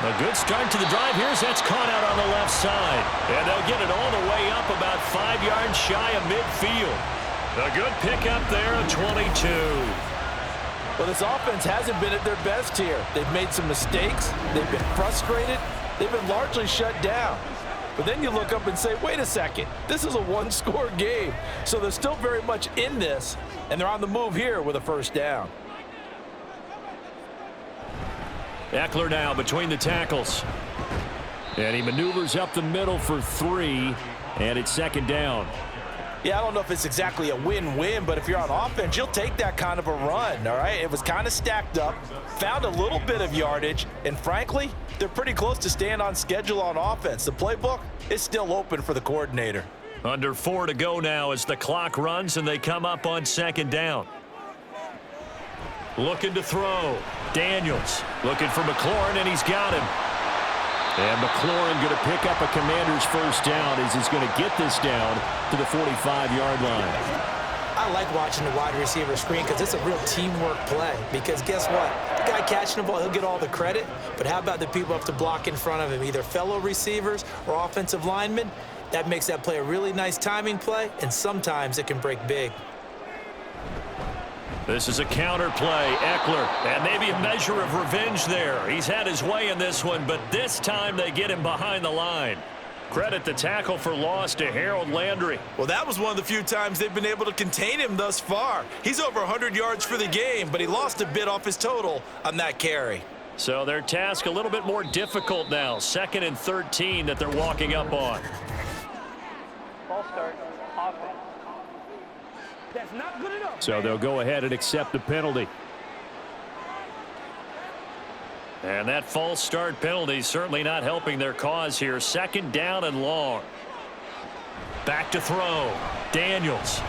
Speaker 1: A good start to the drive. Here's that's caught out on the left side. And they'll get it all the way up about 5 yards shy of midfield. A good pickup there of 22.
Speaker 2: Well, this offense hasn't been at their best here. They've made some mistakes. They've been frustrated. They've been largely shut down. But then you look up and say, wait a second, this is a 1-score game. So they're still very much in this, and they're on the move here with a first down.
Speaker 1: Eckler now between the tackles.
Speaker 5: And he maneuvers up the middle for 3, and it's 2nd down.
Speaker 2: Yeah, I don't know if it's exactly a win-win, but if you're on offense, you'll take that kind of a run, all right? It was kind of stacked up, found a little bit of yardage, and frankly, they're pretty close to staying on schedule on offense. The playbook is still open for the coordinator.
Speaker 1: Under 4 to go now as the clock runs and they come up on 2nd down. Looking to throw. Daniels looking for McLaurin, and he's got him. And McLaurin going to pick up a Commander's first down as he's going to get this down to the 45-yard line.
Speaker 3: I like watching the wide receiver screen because it's a real teamwork play. Because guess what? The guy catching the ball, he'll get all the credit. But how about the people up to block in front of him, either fellow receivers or offensive linemen? That makes that play a really nice timing play, and sometimes it can break big.
Speaker 1: This is a counter play. Eckler, and maybe a measure of revenge there. He's had his way in this one, but this time they get him behind the line. Credit the tackle for loss to Harold Landry.
Speaker 3: Well, that was one of the few times they've been able to contain him thus far. He's over 100 yards for the game, but he lost a bit off his total on that carry.
Speaker 1: So their task a little bit more difficult now. 2nd and 13 that they're walking up on.
Speaker 6: Ball start, offense. That's not good enough.
Speaker 5: So they'll go ahead and accept the penalty.
Speaker 1: And that false start penalty certainly not helping their cause here. 2nd down and long. Back to throw. Daniels.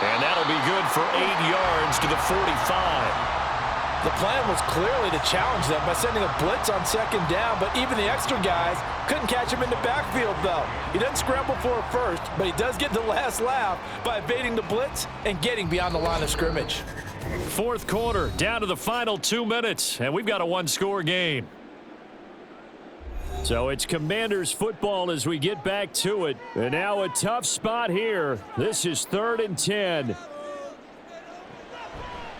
Speaker 1: And that'll be good for 8 yards to the 45.
Speaker 2: The plan was clearly to challenge them by sending a blitz on 2nd down, but even the extra guys couldn't catch him in the backfield, though. He doesn't scramble for it first, but he does get the last laugh by evading the blitz and getting beyond the line of scrimmage.
Speaker 1: 4th quarter, down to the final 2 minutes, and we've got a 1-score game.
Speaker 5: So it's Commanders football as we get back to it. And now a tough spot here. This is 3rd and 10.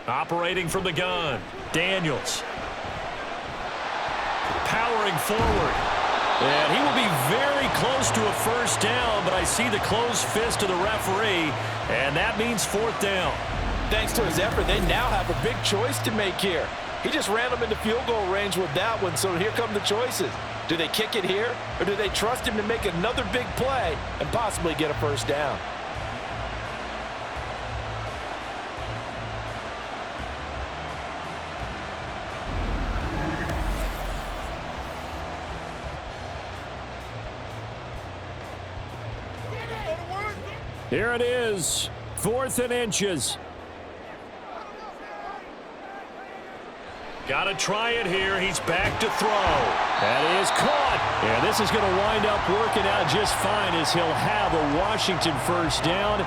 Speaker 1: Operating from the gun, Daniels. Powering forward. And he will be very close to a first down, but I see the closed fist of the referee, and that means fourth down.
Speaker 2: Thanks to his effort, they now have a big choice to make here. He just ran them into field goal range with that one, so here come the choices. Do they kick it here, or do they trust him to make another big play and possibly get a first down?
Speaker 5: Here it is, 4th and inches.
Speaker 1: Got to try it here. He's back to throw.
Speaker 5: That is caught. And this is going to wind up working out just fine as he'll have a Washington first down.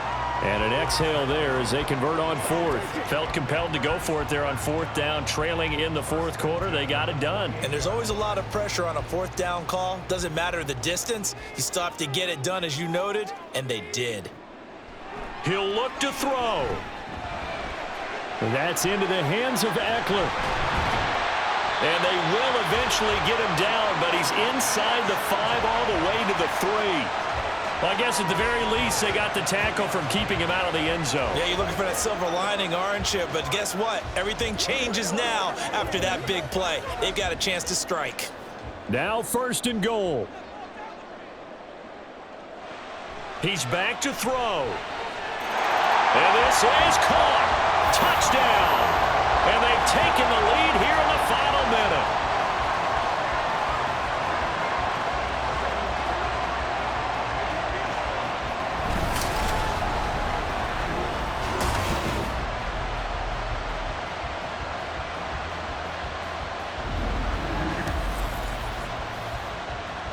Speaker 5: And an exhale there as they convert on 4th.
Speaker 1: Felt compelled to go for it there on 4th down, trailing in the 4th quarter. They got it done.
Speaker 3: And there's always a lot of pressure on a 4th down call. Doesn't matter the distance. You stop to get it done, as you noted, and they did.
Speaker 1: He'll look to throw.
Speaker 5: That's into the hands of Eckler.
Speaker 1: And they will eventually get him down, but he's inside the 5 all the way to the 3. Well, I guess at the very least, they got the tackle from keeping him out of the end zone.
Speaker 3: Yeah, you're looking for that silver lining, aren't you? But guess what? Everything changes now after that big play. They've got a chance to strike.
Speaker 5: Now 1st and goal.
Speaker 1: He's back to throw. And this is caught. Touchdown. And they've taken the lead here in the final minute.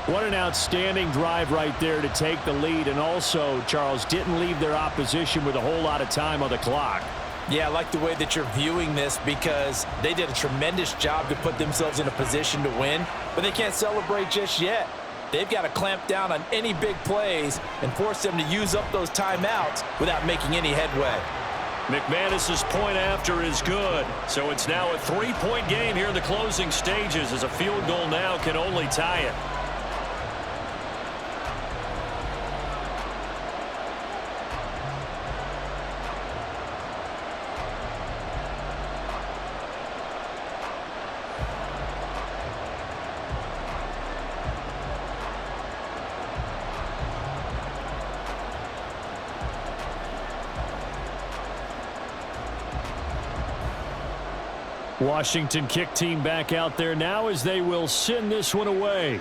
Speaker 5: What an outstanding drive right there to take the lead. And also, Charles, didn't leave their opposition with a whole lot of time on the clock.
Speaker 2: Yeah, I like the way that you're viewing this because they did a tremendous job to put themselves in a position to win, but they can't celebrate just yet. They've got to clamp down on any big plays and force them to use up those timeouts without making any headway.
Speaker 1: McManus's point after is good, so it's now a 3-point game here in the closing stages as a field goal now can only tie it.
Speaker 5: Washington kick team back out there now as they will send this one away.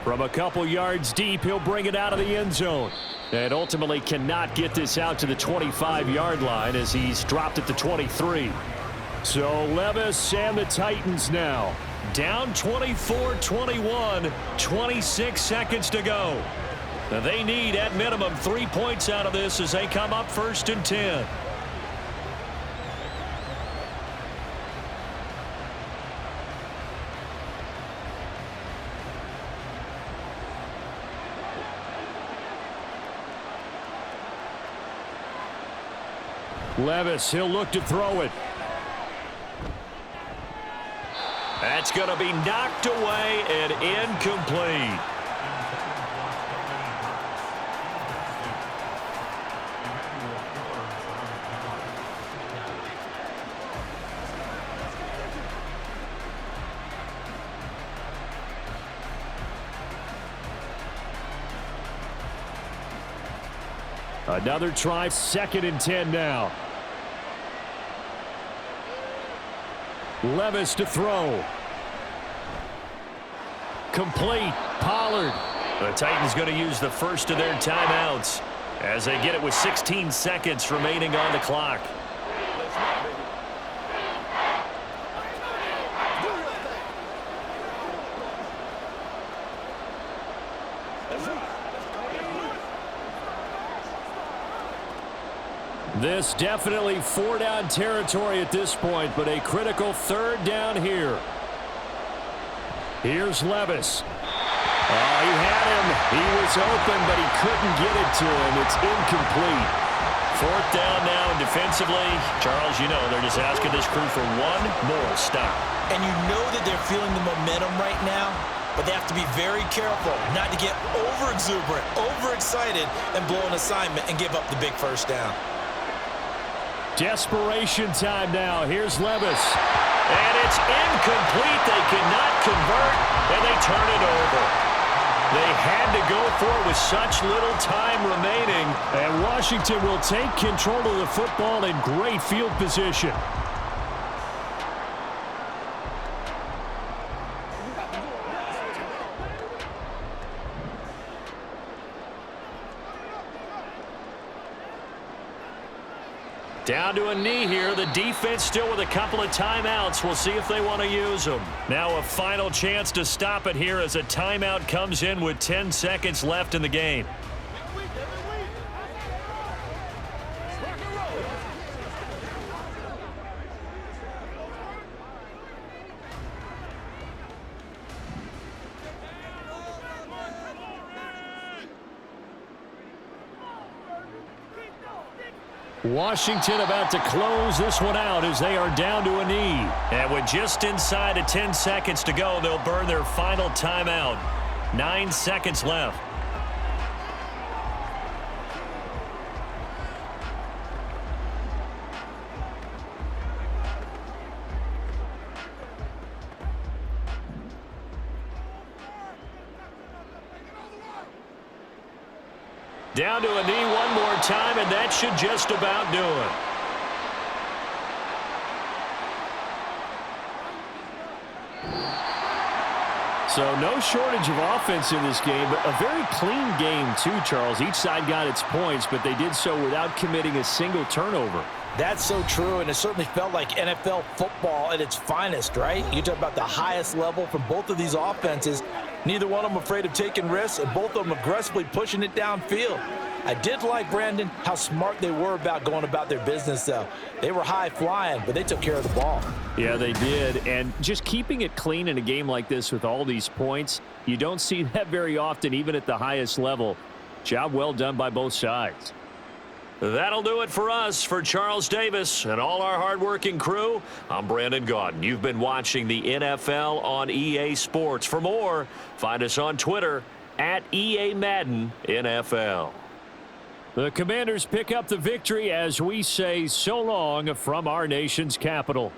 Speaker 5: From a couple yards deep, he'll bring it out of the end zone. And ultimately cannot get this out to the 25-yard line as he's dropped at the 23. So Levis and the Titans now down 24-21, 26 seconds to go. Now they need at minimum 3 points out of this as they come up 1st and 10. Levis, he'll look to throw it.
Speaker 1: That's going to be knocked away and incomplete.
Speaker 5: Another try, 2nd and 10 now. Levis to throw. Complete. Pollard.
Speaker 1: The Titans going to use the first of their timeouts as they get it with 16 seconds remaining on the clock.
Speaker 5: This definitely 4-down territory at this point, but a critical 3rd down here. Here's Levis. Oh, he had him. He was open, but he couldn't get it to him. It's incomplete.
Speaker 1: Fourth down now, and defensively, Charles, you know, they're just asking this crew for one more stop.
Speaker 3: And you know that they're feeling the momentum right now, but they have to be very careful not to get over-exuberant, overexcited, and blow an assignment and give up the big first down.
Speaker 5: Desperation time now. Here's Levis.
Speaker 1: And it's incomplete. They cannot convert, and they turn it over. They had to go for it with such little time remaining.
Speaker 5: And Washington will take control of the football in great field position.
Speaker 1: Down to a knee here. The defense still with a couple of timeouts. We'll see if they want to use them. Now a final chance to stop it here as a timeout comes in with 10 seconds left in the game.
Speaker 5: Washington about to close this one out as they are down to a knee.
Speaker 1: And with just inside of 10 seconds to go, they'll burn their final timeout. 9 seconds left. Down to a knee one more time, and that should just about do it.
Speaker 5: So no shortage of offense in this game, but a very clean game too, Charles. Each side got its points, but they did so without committing a single turnover.
Speaker 3: That's so true, and it certainly felt like NFL football at its finest, right? You talk about the highest level from both of these offenses. Neither one of them afraid of taking risks, and both of them aggressively pushing it downfield. I did like, Brandon, how smart they were about going about their business, though. They were high-flying, but they took care of the ball.
Speaker 5: Yeah, they did, and just keeping it clean in a game like this with all these points, you don't see that very often, even at the highest level. Job well done by both sides.
Speaker 1: That'll do it for us. For Charles Davis and all our hardworking crew, I'm Brandon Gaudin. You've been watching the NFL on EA Sports. For more, find us on Twitter at EA Madden NFL.
Speaker 5: The Commanders pick up the victory as we say so long from our nation's capital.